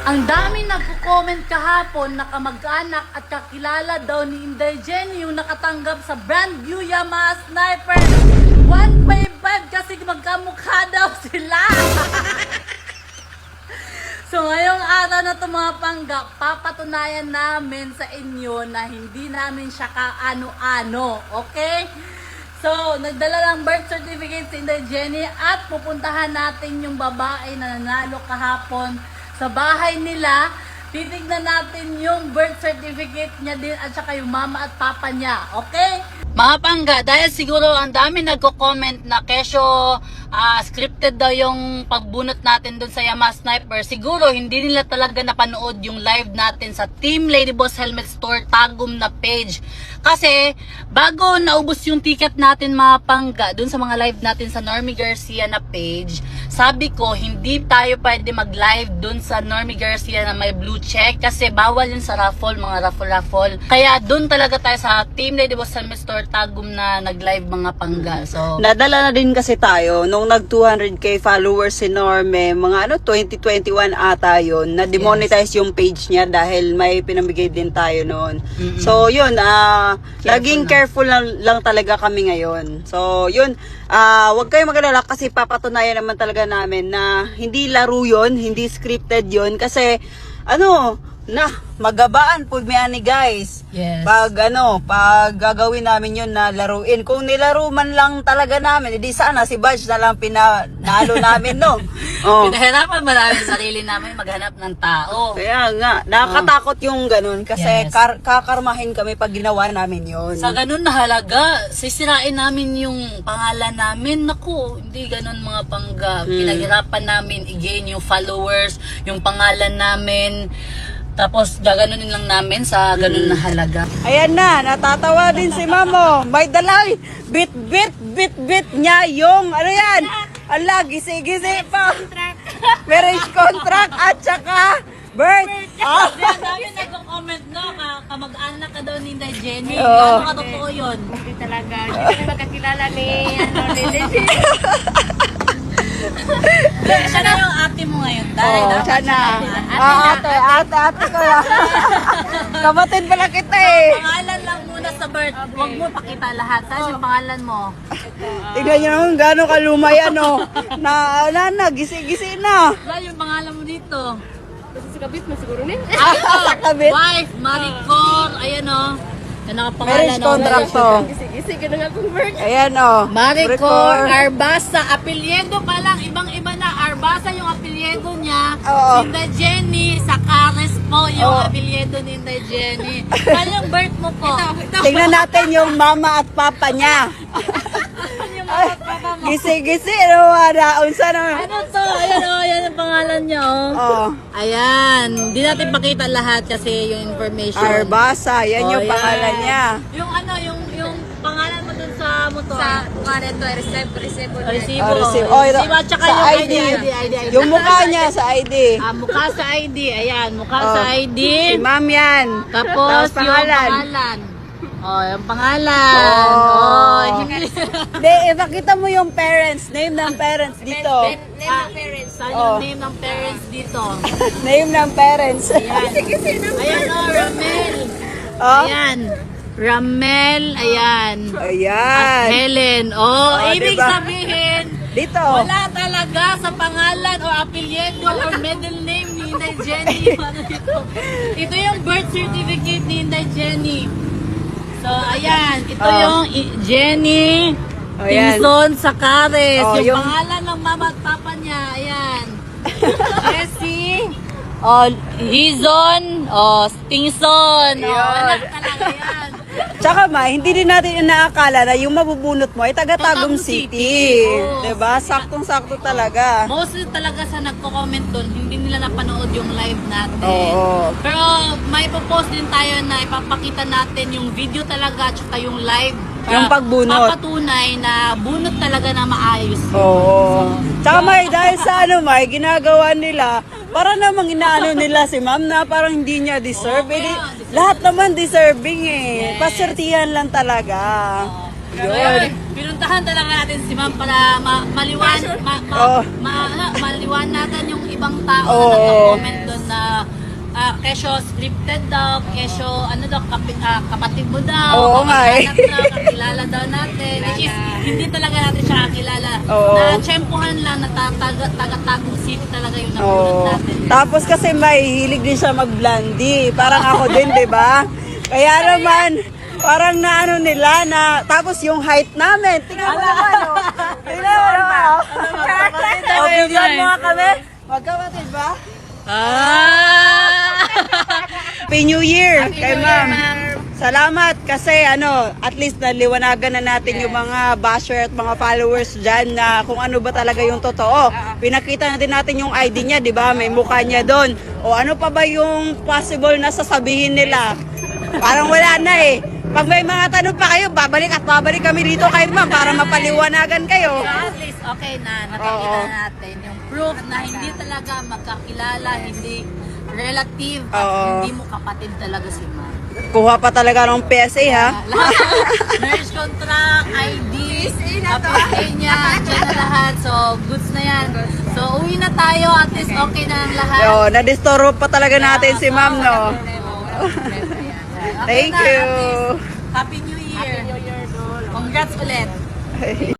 Ang dami nagko-comment kahapon na kamag-anak at kakilala daw ni Inday Jenny yung nakatanggap sa brand new Yamaha Sniper 155 kasi magkamukha daw sila. So ngayong araw na ito mga panggap, papatunayan namin sa inyo na hindi namin siya kaano-ano, okay? So, nagdala ng birth certificate si Inday Jenny at pupuntahan natin yung babae na nanalo kahapon sa bahay nila. Titignan natin yung birth certificate niya din at saka yung mama at papa niya, okay? Mga pangga, dahil siguro ang dami nagko-comment na kesyo scripted daw yung pagbunot natin dun sa Yamaha Sniper, siguro hindi nila talaga napanood yung live natin sa Team Lady Boss Helmet Store Tagum na page. Kasi bago naubos yung ticket natin mga pangga dun sa mga live natin sa Normie Garcia na page, sabi ko hindi tayo pwede mag-live dun sa Normie Garcia na may blue check kasi bawal yun sa raffle, mga raffle. Kaya dun talaga tayo sa Team Lady Boss Helmet Store Tagum na nag-live mga pangga. So nadala na din kasi tayo nung nag 200k followers si Norme, mga 2021 ata yun, na demonetize yung page niya dahil may pinamigay din tayo noon. So yun, laging careful lang talaga kami ngayon. So yun, wag kayong magalala kasi papatunayan naman talaga namin na hindi laro yun, hindi scripted yun kasi magabaan po ni guys. yes. Pag gagawin namin yun na laruin. Kung nilaro man lang talaga namin, edi sana si Badge na lang pinalo namin, no? Oh. Pinahirapan ba namin sarili namin maghanap ng tao? Kaya nga, nakakatakot yung ganun kasi Yes. kakarmahin kami pag ginawa namin yun. Sa ganun na halaga, sisirain namin yung pangalan namin. Naku, hindi ganun mga pangga. Pinaghirapan namin i-gain yung followers, yung pangalan namin. Tapos gaganunin lang namin sa ganun na halaga. Ayan na, natatawa din si Mamo. May dalang bit niya yung, yan? Ala, gisi-gisi pa. Marriage contract at saka birth. Ang dami nagko-comment no, kamag-anak ka daw ni Inday Jenny. Oo. Ano ka totoo yun? Hindi talaga. Hindi kami magkakilala ni Lady. Siya na yung ate mo ngayon. Dahil Siya na. Ate ko lang. Kamatid pala kita pangalan lang muna sa birth. Huwag mo pakita lahat. Saan yung pangalan mo? Tignan nyo naman gano'ng kaluma yan, na, gisi-gisi na. Wala yung pangalan mo dito. Kasi sa kabit mo siguro niya. Sa kabit. Wife, Maricor, ayan o. Yan ang pangalan. Marriage contract to. Gisi-gisi, ganun nga kong bird. Ayan, Maricor Arbasa, apelyedo pa lang, ibang-iba na. Arbasa yung apelyedo niya. Oo. Inday Jenny, Sakares po yung apelyedo ni Inday Jenny. Saan yung birth mo po? Tingnan natin yung mama at papa niya. Yung mga papa mo. Gisi-gisi, unsa na. Ano to? Ayan o, ayan ang pangalan niya o. Ayan, hindi natin pakita lahat kasi yung information. Arbasa, yan yung Oh, pangalan yan. niya. Yung yung pangalan mo dun sa motor. Sa mga reto, resibo. Resibo. Resibo. Resibo at saka Sa yung ID. ID. Yung mukha niya sa ID. Mukha sa ID. Ayan, mukha sa ID. Si ma'am yan. Tapos yung pangalan. pangalan. Yung pangalan. Hindi, ipakita mo yung parents. Name ng parents dito. Name ng parents. Saan yung name ng parents dito? Name ng parents. Ayan Ramel. Ayan. Ramel, ayan. At Ayan. Helen. Ibig diba? Sabihin, Dito. wala talaga sa pangalan o apelyido or middle name ni Inday Jenny. Ano ito? Ito yung birth certificate ni Inday Jenny. So, ayan. Ito yung Jenny Ayan. Tingson Sakares. Yung- Yung pangalan ng mama at papa niya. Ayan. Jessie. Hizon. Tingson. Anak talaga yan. Tsaka hindi din natin inaakala na yung mabubunot mo ay taga Tagum Tagum City. City. Oo. Diba? Saktong-sakto talaga. Mostly talaga sa nagko-comment doon, hindi nila napanood yung live natin. Oo. Pero may post din tayo na ipapakita natin yung video talaga at saka yung live. Yung pagbunot. Papatunay na bunot talaga na maayos. Oo. Tsaka dahil sa ginagawa nila, para namang inaano nila si ma'am na parang hindi niya deserve. Oo, kaya, Lahat naman deserving Yes. Pasertihan lang talaga. Ngayon, pinuntahan talaga natin si ma'am para Oo. maliwanagan yung ibang tao Oo. na nag-comment doon na kesyo scripted daw, kesyo ano daw, kapatid mo daw, Oo nga eh. kamag-anak daw, kakilala daw natin. Which is, hindi talaga natin siya kakilala. Oo. Na-tsempuhan lang, taga-Tagum City talaga yung napulot Oo. natin. Tapos kasi may hilig din siya mag-blondie. Parang ako din, di ba? Kaya naman, parang na ano nila na, tapos yung height namin. Tingnan mo naman, oh. Tingnan mo naman, oh. O, bigyan mo nga kami. Magkapatid ba? Happy New Year kay ma'am. Salamat kasi at least naliwanagan na natin yung mga basher at mga followers dyan na kung ano ba talaga yung totoo. Pinakita na din natin yung ID niya, di ba? May mukha niya doon. O ano pa ba yung possible na sasabihin nila? Parang wala na eh. Pag may mga tanong pa kayo, babalik kami dito kay ma'am para mapaliwanagan kayo. So at least okay na, nakikita na natin yung proof na hindi talaga magkakilala, hindi relative, at Oo. hindi mo kapatid talaga si ma'am. Kuha pa talaga ng PSA ha. Lahat, marriage contract, ID, PSA niya, dyan na lahat. So, goods na yan. So, uwi na tayo, at least okay na ang lahat. Yo, na-disturb pa talaga natin si ma'am, no? Okay Thank na, you. at least, Happy New Year. Congrats ulit.